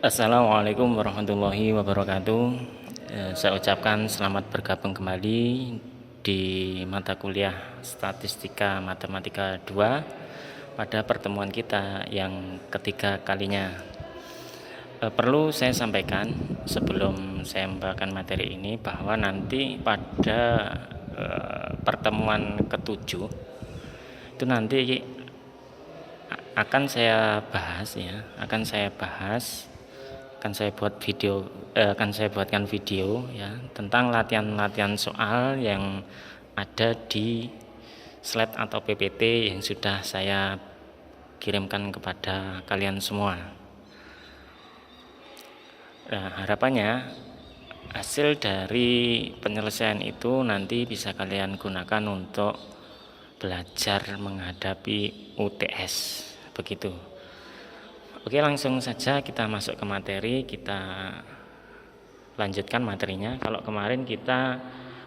Assalamualaikum warahmatullahi wabarakatuh. Saya ucapkan selamat bergabung kembali di mata kuliah Statistika Matematika 2 pada pertemuan kita yang ketiga kalinya. Perlu saya sampaikan sebelum saya membawakan materi ini bahwa nanti pada pertemuan ketujuh itu nanti akan saya buatkan video ya tentang latihan-latihan soal yang ada di slide atau PPT yang sudah saya kirimkan kepada kalian semua. Nah, harapannya hasil dari penyelesaian itu nanti bisa kalian gunakan untuk belajar menghadapi UTS begitu. Oke, langsung saja kita masuk ke materi, kita lanjutkan materinya. Kalau kemarin kita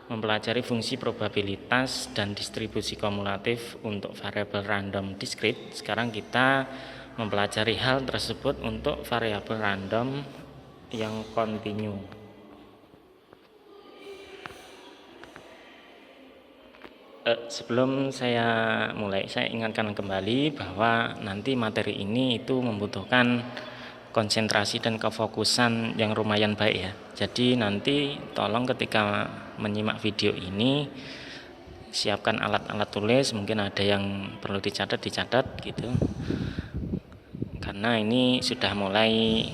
mempelajari fungsi probabilitas dan distribusi kumulatif untuk variabel random discrete, sekarang kita mempelajari hal tersebut untuk variabel random yang kontinu. Sebelum saya mulai, saya ingatkan kembali bahwa nanti materi ini itu membutuhkan konsentrasi dan kefokusan yang lumayan baik ya. Jadi nanti tolong ketika menyimak video ini siapkan alat-alat tulis, mungkin ada yang perlu dicatat gitu. Karena ini sudah mulai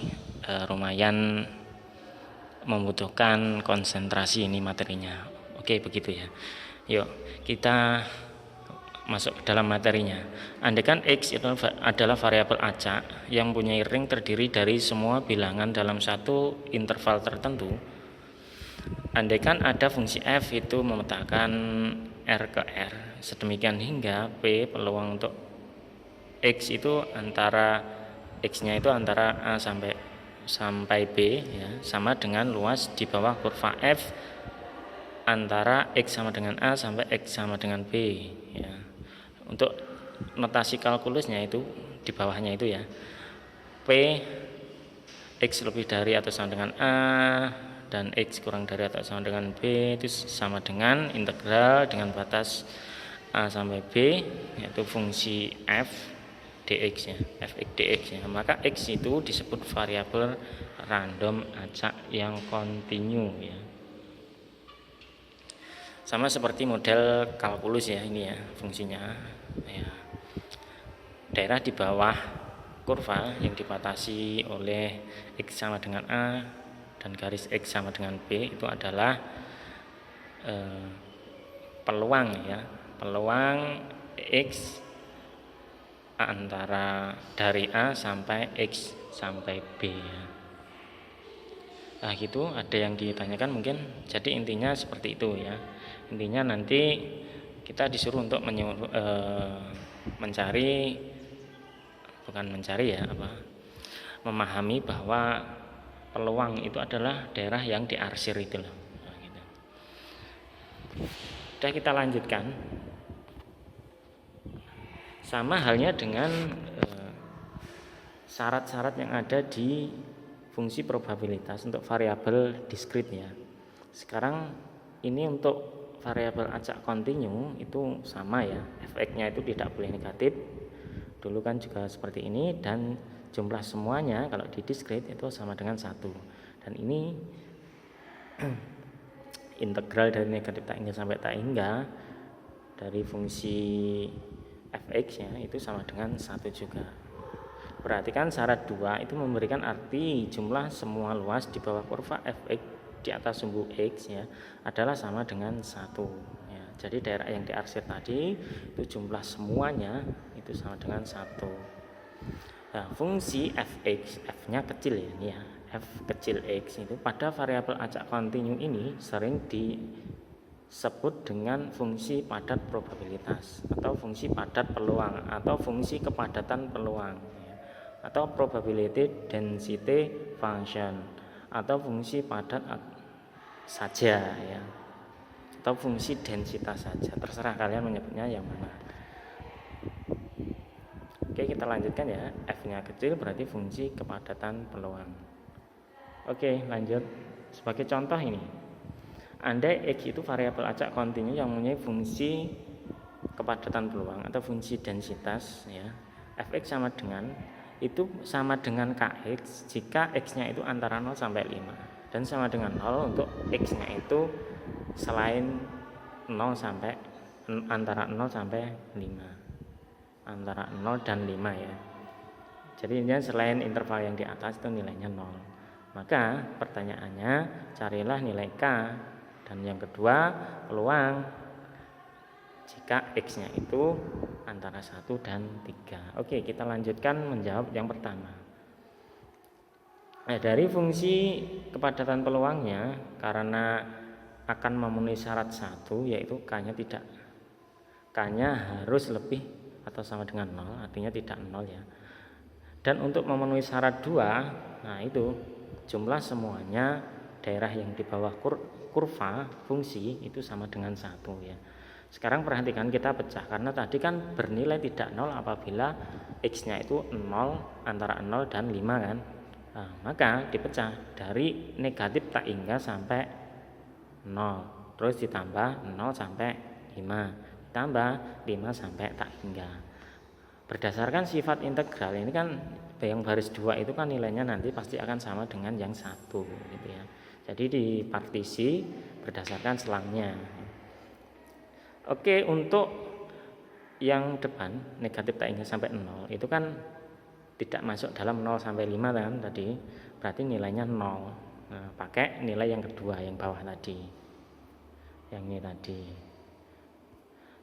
lumayan membutuhkan konsentrasi ini materinya. Oke, begitu ya. Yuk, kita masuk ke dalam materinya. Andaikan X itu adalah variabel acak yang mempunyai ring terdiri dari semua bilangan dalam satu interval tertentu. Andaikan ada fungsi f itu memetakan R ke R sedemikian hingga P peluang untuk X itu antara X-nya itu antara A sampai B ya, sama dengan luas di bawah kurva F antara X sama dengan A sampai X sama dengan B ya. Untuk notasi kalkulusnya itu di bawahnya itu ya, P X lebih dari atau sama dengan A dan X kurang dari atau sama dengan B itu sama dengan integral dengan batas A sampai B, yaitu fungsi f dx ya, fx dx ya. Maka X itu disebut variabel random acak yang kontinu ya. Sama seperti model kalkulus ya, ini ya fungsinya ya. Daerah di bawah kurva yang dibatasi oleh X sama dengan A dan garis X sama dengan B itu adalah peluang ya, peluang X antara dari A sampai X sampai B ya. Nah gitu, ada yang ditanyakan mungkin. Jadi intinya seperti itu ya. Intinya nanti kita disuruh untuk memahami bahwa peluang itu adalah daerah yang diarsir itu loh. Nah, gitu. Sudah, kita lanjutkan. Sama halnya dengan syarat-syarat yang ada di fungsi probabilitas untuk variabel discrete ya. Sekarang ini untuk variabel acak kontinu itu sama ya, fx-nya itu tidak boleh negatif. Dulu kan juga seperti ini, dan jumlah semuanya kalau di discrete itu sama dengan 1. Dan ini integral dari negatif tak hingga sampai tak hingga dari fungsi fx-nya itu sama dengan 1 juga. Perhatikan syarat 2 itu memberikan arti jumlah semua luas di bawah kurva fx di atas sumbu X ya adalah sama dengan 1 ya. Jadi daerah yang diarsir tadi itu jumlah semuanya itu sama dengan 1. Nah, fungsi fx, f-nya kecil ya, ini ya, f kecil x itu pada variabel acak kontinu ini sering disebut dengan fungsi padat probabilitas atau fungsi padat peluang atau fungsi kepadatan peluang ya, atau probability density function atau fungsi padat saja ya, atau fungsi densitas saja, terserah kalian menyebutnya yang mana. Oke, kita lanjutkan ya. F-nya kecil berarti fungsi kepadatan peluang. Oke, lanjut. Sebagai contoh ini, andai X itu variabel acak kontinu yang mempunyai fungsi kepadatan peluang atau fungsi densitas ya, Fx sama dengan Kx jika X-nya itu antara 0 sampai 5 dan sama dengan 0 untuk X-nya itu selain 0 sampai antara 0 sampai 5, antara 0 dan 5 ya. Jadi ini selain interval yang di atas itu nilainya 0. Maka pertanyaannya carilah nilai K, dan yang kedua peluang jika X-nya itu antara 1 dan 3. Oke, kita lanjutkan menjawab yang pertama. Nah, dari fungsi kepadatan peluangnya, karena akan memenuhi syarat 1, yaitu K-nya harus lebih atau sama dengan 0, artinya tidak 0 ya. Dan untuk memenuhi syarat 2, nah itu jumlah semuanya daerah yang di bawah kurva fungsi itu sama dengan 1 ya. Sekarang perhatikan, kita pecah karena tadi kan bernilai tidak 0 apabila X-nya itu 0, antara 0 dan 5 kan. Nah, maka dipecah dari negatif tak hingga sampai 0, terus ditambah 0 sampai 5, ditambah 5 sampai tak hingga. Berdasarkan sifat integral ini kan yang baris 2 itu kan nilainya nanti pasti akan sama dengan yang 1 gitu ya. Jadi dipartisi berdasarkan selangnya. Oke, untuk yang depan negatif tak hingga sampai 0 itu kan tidak masuk dalam 0 sampai 5 kan tadi, berarti nilainya 0. Nah, pakai nilai yang kedua yang bawah tadi, yang ini tadi.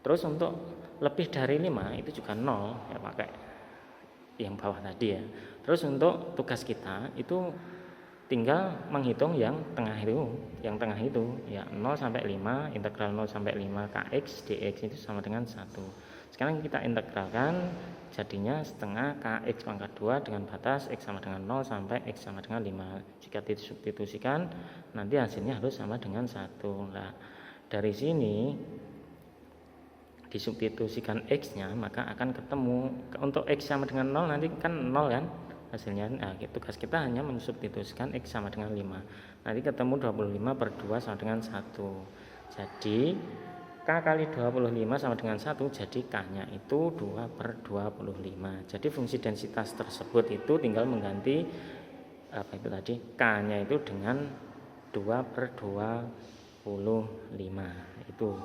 Terus untuk lebih dari 5 itu juga 0 ya, pakai yang bawah tadi ya. Terus untuk tugas kita itu tinggal menghitung yang tengah itu ya, 0 sampai 5, integral 0 sampai 5 Kx dx itu sama dengan 1. Sekarang kita integralkan, jadinya setengah Kx pangkat 2 dengan batas X sama dengan 0 sampai X sama dengan 5. Jika disubstitusikan nanti hasilnya harus sama dengan 1. Nah, dari sini disubstitusikan X-nya maka akan ketemu, untuk X sama dengan 0 nanti kan 0 kan hasilnya. Nah, tugas kita hanya mensubstitusikan X sama dengan 5. Nanti ketemu 25 per 2 sama dengan 1. Jadi K kali 25 sama dengan 1, jadi K-nya itu 2 per 25. Jadi fungsi densitas tersebut itu tinggal mengganti apa itu tadi, K-nya itu dengan 2 per 25. Itu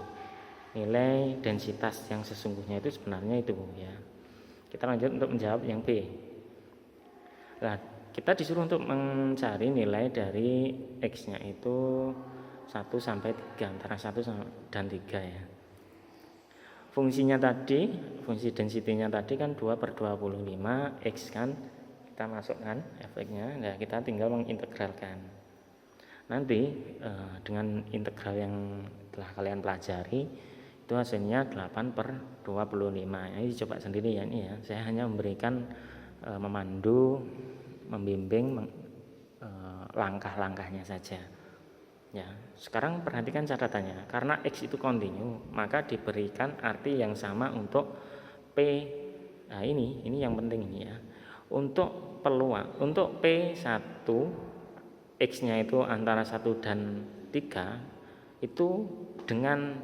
nilai densitas yang sesungguhnya itu sebenarnya itu ya. Kita lanjut untuk menjawab yang B. Nah, kita disuruh untuk mencari nilai dari X-nya itu 1 sampai 3, antara 1 dan 3 ya. Fungsinya tadi, fungsi density-nya tadi kan 2 per 25 X kan, kita masukkan efeknya. Nah, kita tinggal mengintegralkan. Nanti dengan integral yang telah kalian pelajari itu hasilnya 8 per 25. Ini coba sendiri ya ini ya. Saya hanya memberikan memandu, membimbing langkah-langkahnya saja. Ya, sekarang perhatikan catatannya. Karena X itu kontinu, maka diberikan arti yang sama untuk P. Nah, ini yang penting ini ya. Untuk peluang, untuk P1 X-nya itu antara 1 dan 3 itu dengan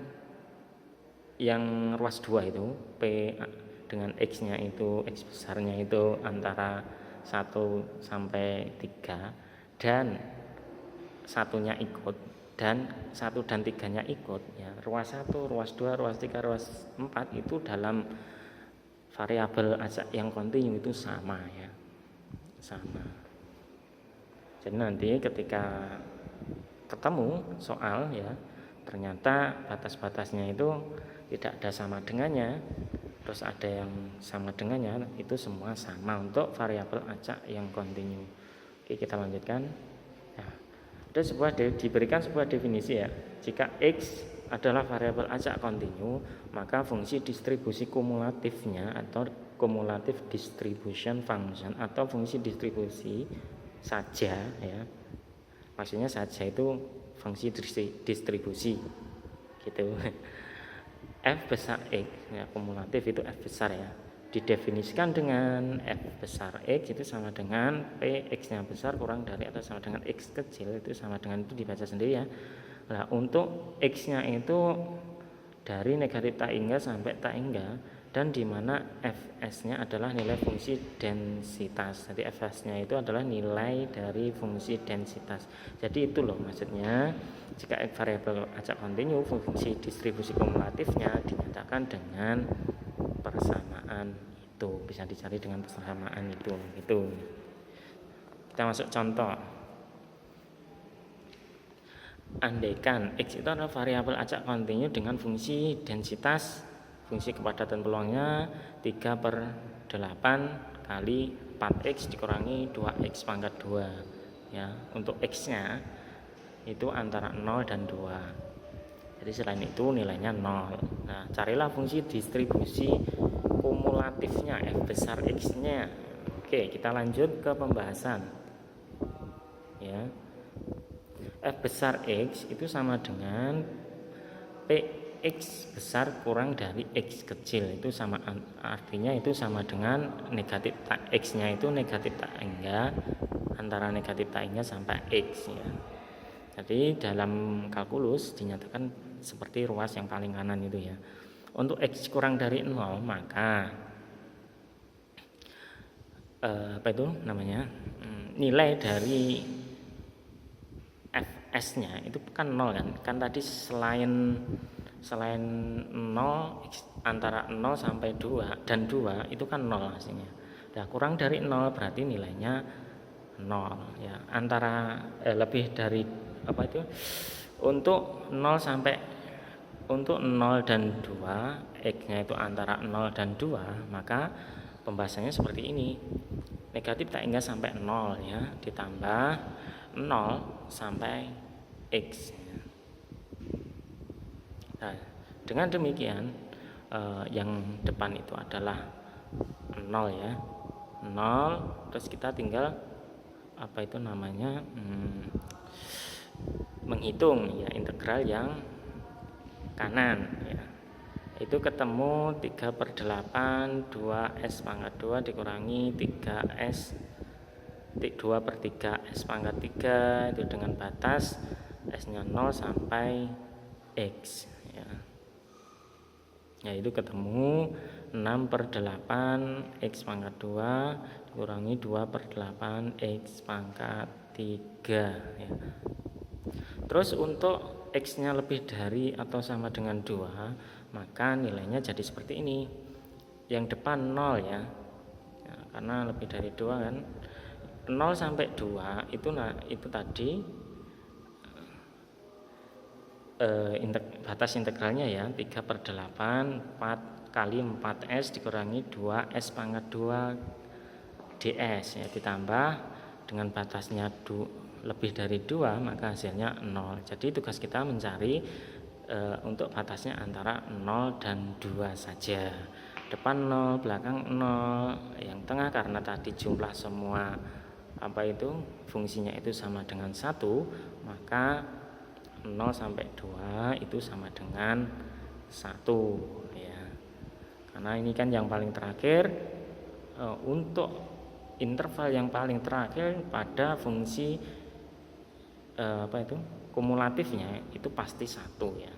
yang ruas 2 itu P dengan X-nya itu, X besarnya itu antara 1 sampai 3 dan satunya ikut dan 1 dan 3-nya ikut ya. Ruas 1, ruas 2, ruas 3, ruas 4 itu dalam variabel acak yang kontinu itu sama ya. Sama. Jadi nanti ketika ketemu soal ya, ternyata batas-batasnya itu tidak ada sama dengannya, terus ada yang sama dengannya, itu semua sama untuk variabel acak yang kontinu. Oke, kita lanjutkan. Nah, diberikan sebuah definisi ya. Jika X adalah variabel acak kontinu, maka fungsi distribusi kumulatifnya atau cumulative distribution function atau fungsi distribusi saja ya. Maksudnya saja itu fungsi distribusi gitu. F besar X ya, kumulatif itu F besar ya. didefinisikan dengan F besar X itu sama dengan P X-nya besar kurang dari atau sama dengan X kecil, itu sama dengan itu dibaca sendiri ya. Nah, untuk X-nya itu dari negatif tak hingga sampai tak hingga, dan di mana Fs-nya adalah nilai fungsi densitas. Jadi Fs-nya itu adalah nilai dari fungsi densitas. Jadi itu loh maksudnya, jika variabel acak kontinu fungsi distribusi kumulatifnya dinyatakan dengan persamaan, itu bisa dicari dengan persamaan itu. Kita masuk contoh. Andaikan X itu adalah variabel acak kontinu dengan fungsi densitas, fungsi kepadatan peluangnya 3/8 kali 4X dikurangi 2X pangkat 2 ya. Untuk X-nya itu antara 0 dan 2. Jadi selain itu nilainya 0. Nah, carilah fungsi distribusi kumulatifnya F besar X-nya. Oke, kita lanjut ke pembahasan. Ya. F besar X itu sama dengan Px besar kurang dari X kecil, itu sama, artinya itu sama dengan negatif tak X-nya itu negatif tak hingga, antara negatif tak hingga sampai X ya. Jadi dalam kalkulus dinyatakan seperti ruas yang paling kanan itu ya. Untuk X kurang dari 0 maka nilai dari Fs-nya itu kan 0 kan tadi selain 0 antara 0 sampai 2 dan 2 itu kan 0 hasilnya. Nah, kurang dari 0 berarti nilainya 0 ya. Antara lebih dari untuk 0 sampai untuk 0 dan 2 X-nya itu antara 0 dan 2, maka pembahasannya seperti ini. Negatif tak hingga sampai 0 ya, ditambah 0 sampai X. Nah, dengan demikian yang depan itu adalah 0 ya. 0, terus kita tinggal menghitung ya integral yang kanan ya. Itu ketemu 3/8 2S pangkat 2 dikurangi 3S 2/3 S pangkat 3 itu dengan batas S-nya 0 sampai X ya. Ya, itu ketemu 6/8 X pangkat 2 dikurangi 2/8 X pangkat 3 ya. Terus untuk X-nya lebih dari atau sama dengan 2, maka nilainya jadi seperti ini. Yang depan 0 ya, karena lebih dari 2 kan. 0 sampai 2 itu tadi batas integralnya ya 3/8 4 kali 4S dikurangi 2S pangkat 2 ds ya, ditambah dengan batasnya lebih dari 2 maka hasilnya 0. Jadi tugas kita mencari untuk batasnya antara 0 dan 2 saja. Depan 0, belakang 0, yang tengah karena tadi jumlah semua fungsinya itu sama dengan 1, maka 0 sampai 2 itu sama dengan 1 ya. Karena ini kan yang paling terakhir, untuk interval yang paling terakhir pada fungsi kumulatifnya itu pasti 1 ya.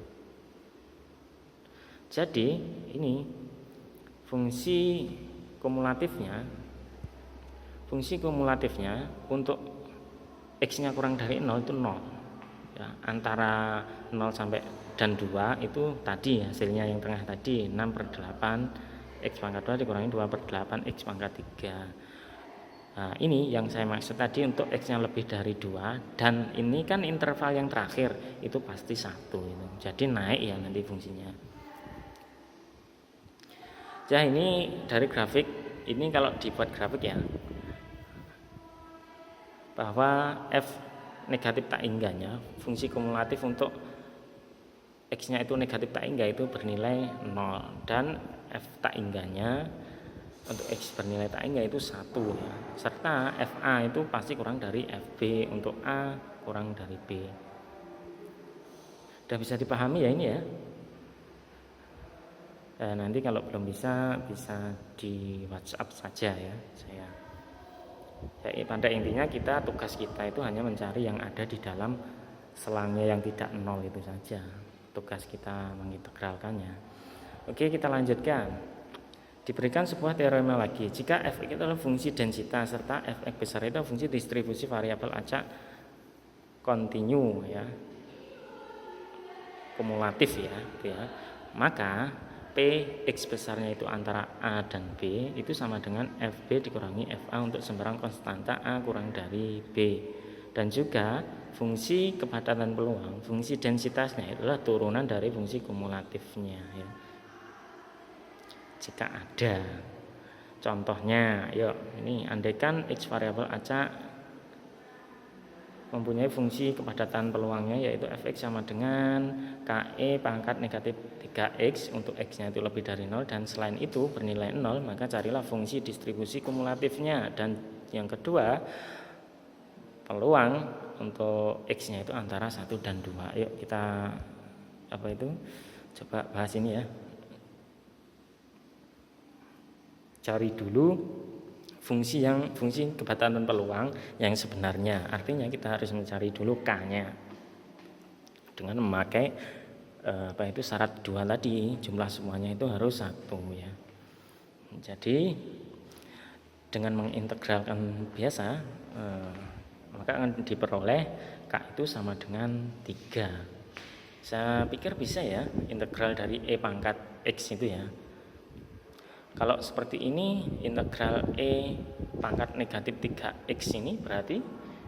Jadi ini fungsi kumulatifnya untuk X-nya kurang dari 0 itu 0 ya. Antara 0 sampai dan 2 itu tadi hasilnya yang tengah tadi 6/8 X pangkat 2 dikurangi 2/8 X pangkat 3. Nah, ini yang saya maksud tadi untuk X-nya lebih dari 2, dan ini kan interval yang terakhir itu pasti 1 itu. Jadi naik ya nanti fungsinya. Ya, ini dari grafik ini kalau dibuat grafik ya, bahwa F negatif tak hingganya fungsi kumulatif untuk X-nya itu negatif tak hingga itu bernilai 0, dan F tak hingganya untuk X bernilai tak hingga itu 1 ya. Serta FA itu pasti kurang dari FB, untuk A kurang dari B. Sudah bisa dipahami ya ini ya. Nanti kalau belum bisa di WhatsApp saja ya saya. Pada intinya tugas kita itu hanya mencari yang ada di dalam selangnya yang tidak nol itu saja. Tugas kita mengintegralkannya. Oke, kita lanjutkan. Diberikan sebuah teorema lagi. Jika fx itu adalah fungsi densitas serta fx besar itu fungsi distribusi variabel acak kontinu ya. Kumulatif ya, gitu ya. Maka P X besarnya itu antara A dan B itu sama dengan FB dikurangi FA untuk sembarang konstanta A kurang dari B. Dan juga fungsi kepadatan peluang, fungsi densitasnya adalah turunan dari fungsi kumulatifnya ya. Jika ada contohnya, yuk ini andaikan X variabel acak mempunyai fungsi kepadatan peluangnya yaitu fx sama dengan KE pangkat negatif 3x untuk x-nya itu lebih dari 0 dan selain itu bernilai 0, maka carilah fungsi distribusi kumulatifnya. Dan yang kedua, peluang untuk x-nya itu antara 1 dan 2. Yuk kita coba bahas ini ya. Cari dulu fungsi kepadatan peluang yang sebenarnya, artinya kita harus mencari dulu K-nya dengan memakai syarat 2 tadi, jumlah semuanya itu harus 1 ya. Jadi dengan mengintegralkan biasa maka akan diperoleh K itu sama dengan 3. Saya pikir bisa ya integral dari E pangkat X itu ya. Kalau seperti ini, integral E pangkat negatif 3x ini berarti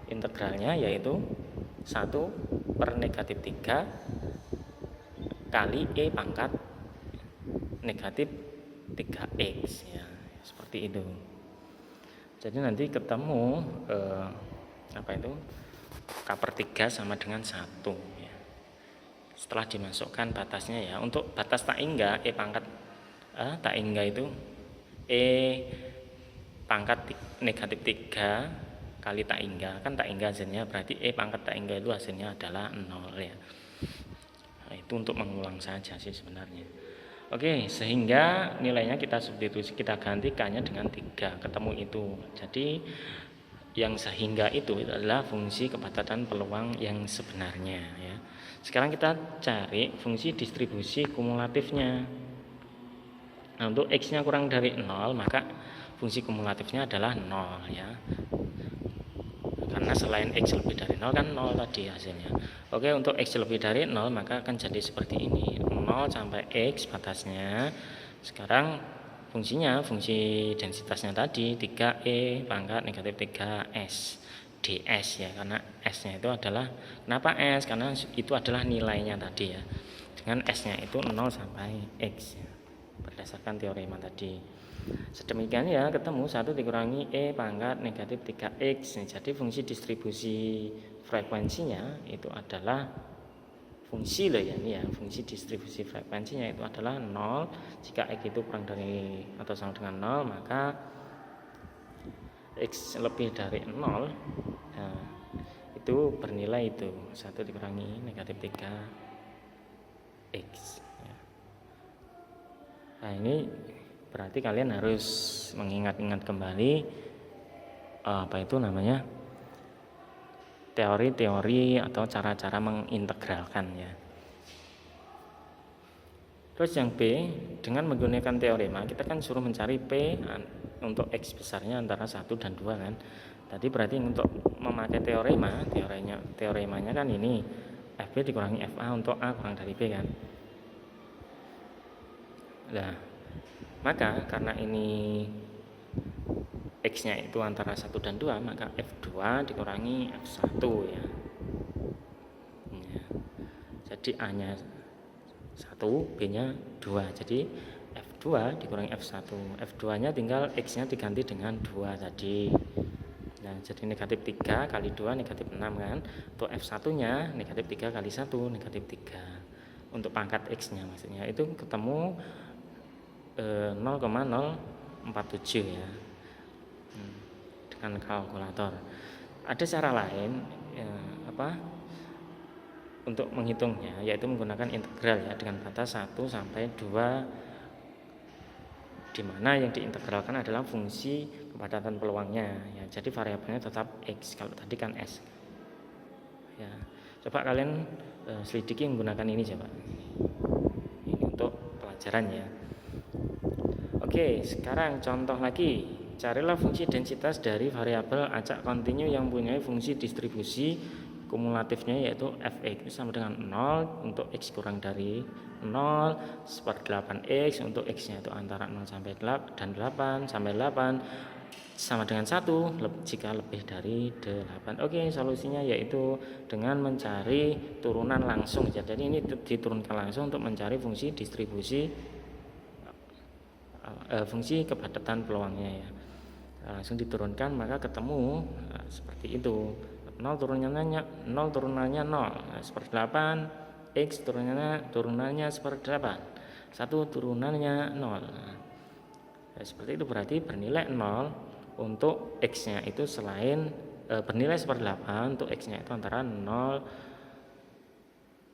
integralnya yaitu 1 per negatif 3 kali E pangkat negatif 3x ya, seperti itu. Jadi nanti ketemu K per 3 sama dengan 1 ya. Setelah dimasukkan batasnya ya, untuk batas tak hingga E pangkat tak hingga itu E pangkat negatif 3 kali tak hingga, kan tak hingga hasilnya berarti E pangkat tak hingga itu hasilnya adalah 0 ya. Nah, itu untuk mengulang saja sih sebenarnya. Oke, sehingga nilainya kita substitusi, kita ganti K-nya dengan 3, ketemu itu. Jadi yang sehingga itu adalah fungsi kepadatan peluang yang sebenarnya ya. Sekarang kita cari fungsi distribusi kumulatifnya. Nah, untuk X-nya kurang dari 0, maka fungsi kumulatifnya adalah 0 ya. Karena selain X lebih dari 0 kan 0 tadi hasilnya. Oke, untuk X lebih dari 0 maka akan jadi seperti ini. 0 sampai X batasnya. Sekarang fungsinya, fungsi densitasnya tadi 3E pangkat negatif 3S ds ya. Karena S-nya itu adalah, kenapa S? Karena itu adalah nilainya tadi ya. Dengan S-nya itu 0 sampai X ya, berdasarkan teorema tadi. Sedemikian ya, ketemu 1 dikurangi E pangkat negatif 3x. Jadi fungsi distribusi frekuensinya itu adalah fungsi loh ya, ini ya, fungsi distribusi frekuensinya itu adalah 0. Jika X itu kurang dari atau sama dengan 0, maka X lebih dari 0 nah, itu bernilai itu 1 dikurangi negatif 3x ya. Nah, ini berarti kalian harus mengingat-ingat kembali teori-teori atau cara-cara mengintegralkan ya. Terus yang B, dengan menggunakan teorema kita kan suruh mencari P untuk X besarnya antara 1 dan 2 kan. Tadi berarti untuk memakai teoremanya kan ini FB dikurangi FA untuk A kurang dari B kan. Nah, maka karena ini X-nya itu antara 1 dan 2, maka F2 dikurangi F1 ya. Jadi A-nya 1, B-nya 2. Jadi F2 dikurangi F1. F2-nya tinggal X-nya diganti dengan 2 tadi. Nah, jadi negatif 3 kali 2 negatif 6 kan. Untuk F1-nya negatif 3 kali 1 negatif 3. Untuk pangkat X-nya maksudnya itu ketemu 0,047 ya, dengan kalkulator. Ada cara lain untuk menghitungnya, yaitu menggunakan integral ya dengan batas 1 sampai 2 di mana yang diintegralkan adalah fungsi kepadatan peluangnya ya. Jadi variabelnya tetap X, kalau tadi kan S ya. Coba kalian selidiki menggunakan ini coba. Ini untuk pelajaran ya. Oke, sekarang contoh lagi. Carilah fungsi densitas dari variabel acak kontinu yang mempunyai fungsi distribusi kumulatifnya yaitu Fx sama dengan 0 untuk X kurang dari 0 seper 8X untuk X nya itu antara 0 sampai 8 dan 8 sampai 8 sama dengan 1 jika lebih dari 8. Oke, solusinya yaitu dengan mencari turunan langsung. Jadi ini diturunkan langsung untuk mencari fungsi distribusi fungsi kepadatan peluangnya ya. Langsung diturunkan maka ketemu seperti itu. 0 turunannya 0 seper 8, X turunannya seper 8, 1 turunannya 0. Seperti itu, berarti bernilai 0 untuk X nya itu selain bernilai seper 8 untuk X nya itu antara 0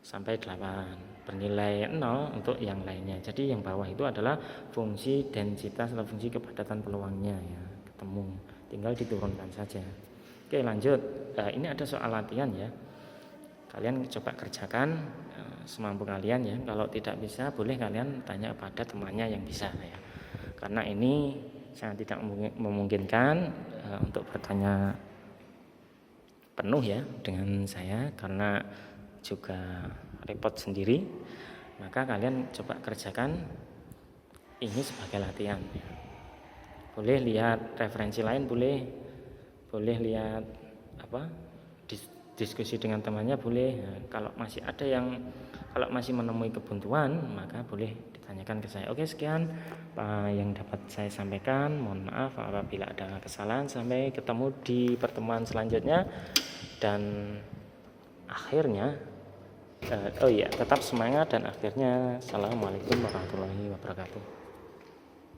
sampai 8, bernilai 0 untuk yang lainnya. Jadi yang bawah itu adalah fungsi densitas atau fungsi kepadatan peluangnya ya, ketemu, tinggal diturunkan saja. Oke, lanjut. Ini ada soal latihan ya. Kalian coba kerjakan semampu kalian ya. Kalau tidak bisa, boleh kalian tanya kepada temannya yang bisa ya. Karena ini sangat tidak memungkinkan untuk bertanya penuh ya dengan saya, karena juga repot sendiri. Maka kalian coba kerjakan ini sebagai latihan ya. Boleh lihat referensi lain, boleh lihat diskusi dengan temannya boleh. Nah, kalau masih menemui kebuntuan maka boleh ditanyakan ke saya. Oke, sekian yang dapat saya sampaikan. Mohon maaf apabila ada kesalahan. Sampai ketemu di pertemuan selanjutnya, dan akhirnya tetap semangat, dan akhirnya assalamualaikum warahmatullahi wabarakatuh.